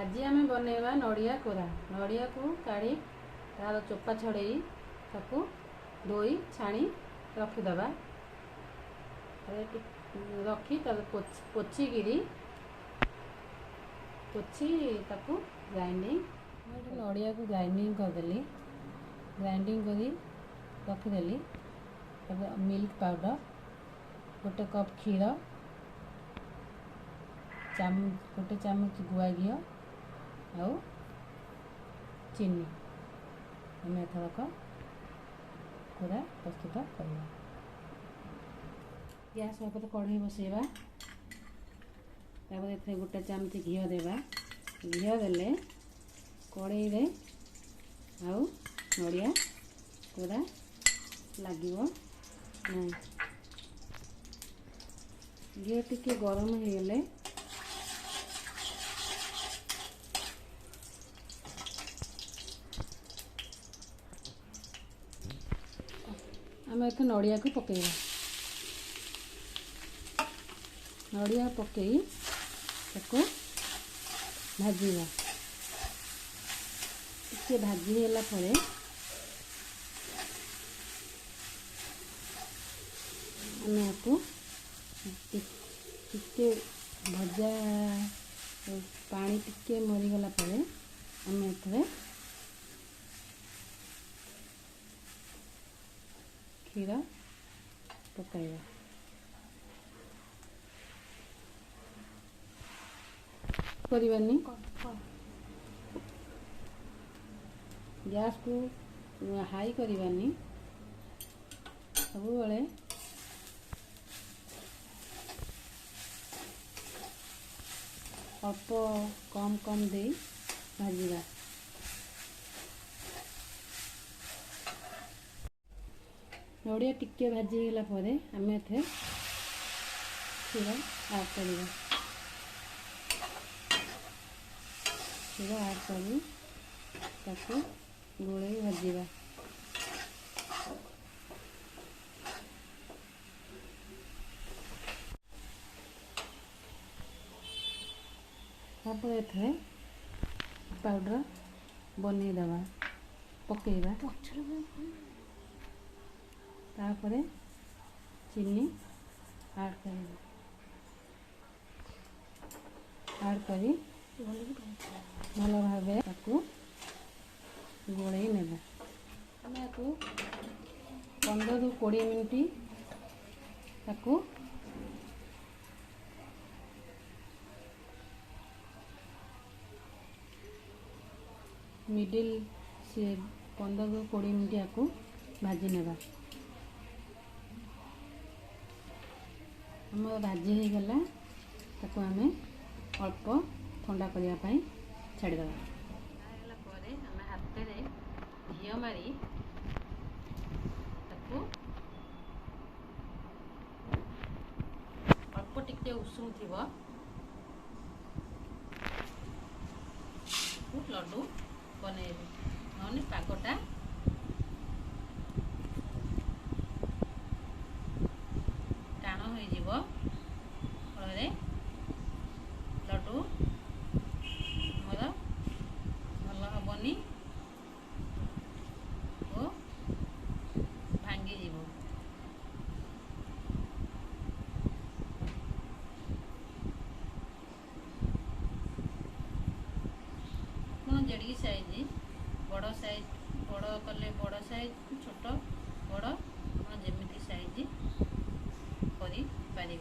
आज आम बनवा नड़िया कोरा। नड़िया को काढ़ी तार चोपा छड़े ताकू धोई छाणी रखीदबा। रखी पोछिकी ताकू ग्राइंडिंग नड़िया को ग्राइंडिंग करदेली। ग्राइंडिंग करी रखीदेली। मिल्क पाउडर गोटे कप क्षीर गोटे चामच गुआ घी आउ चीनी आम एथरक पूरा प्रस्तुत करवा। गैस पर कढ़ई बसैबा। तापर गोटे चामच घी देवा। घी देले कढ़ई रे आउ नड़िया पूरा लगे ना। घी टिके गरम हो गले आम एक नड़िया को पकेबा। नड़िया पकई ताको भाजीबा। टिके भाजी होला परे आम आपको टिके भजा पानी टिके मरीगला परे आम एथरे क्षीर पकाइबा। करवानी गैस को हाई करवानी। सब बेले अल्प कम कम दे भाजीबा। नड़िया टिके भाजी गला परे आम एथे क्षीर ऐड करवा। क्षीर ऐड करी ताको गोले भाजीबा। तापर एथे पाउडर बनै दबा पकेबा। तापर चीनी ऐड करवा। ऐड करी भल भाव गोलई नेबा। आम को 15 ରୁ 20 मिनट ताकू मिडिल से 15 ରୁ 20 मिनट याकू भाजी नेबा। आम भाजी हो गला ताकू आम अल्प ठंडा करने छाड़ीदे। आम हाथ में घी मारी अल्प टिके उषुम थी लड्डू बनइबे। नने पागटा टाण हो फल लड्डू मोर भल हेनी और भांगी जीव। जड़ी साइज बड़ साइज बड़ कले बड़ साइज छोट बड़ जमी साइज करी पारे।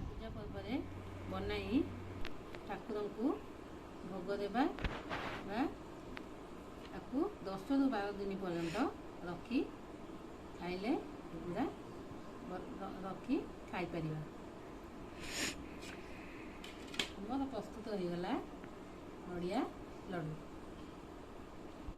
पूजा पर्व बनाई ठाकुर को भोग देवा। 10 ରୁ 12 दिन पर्यंत रखी खाइले पूरा रखी खाई परिवा। प्रस्तुत हो गला नड़िया लड्डू।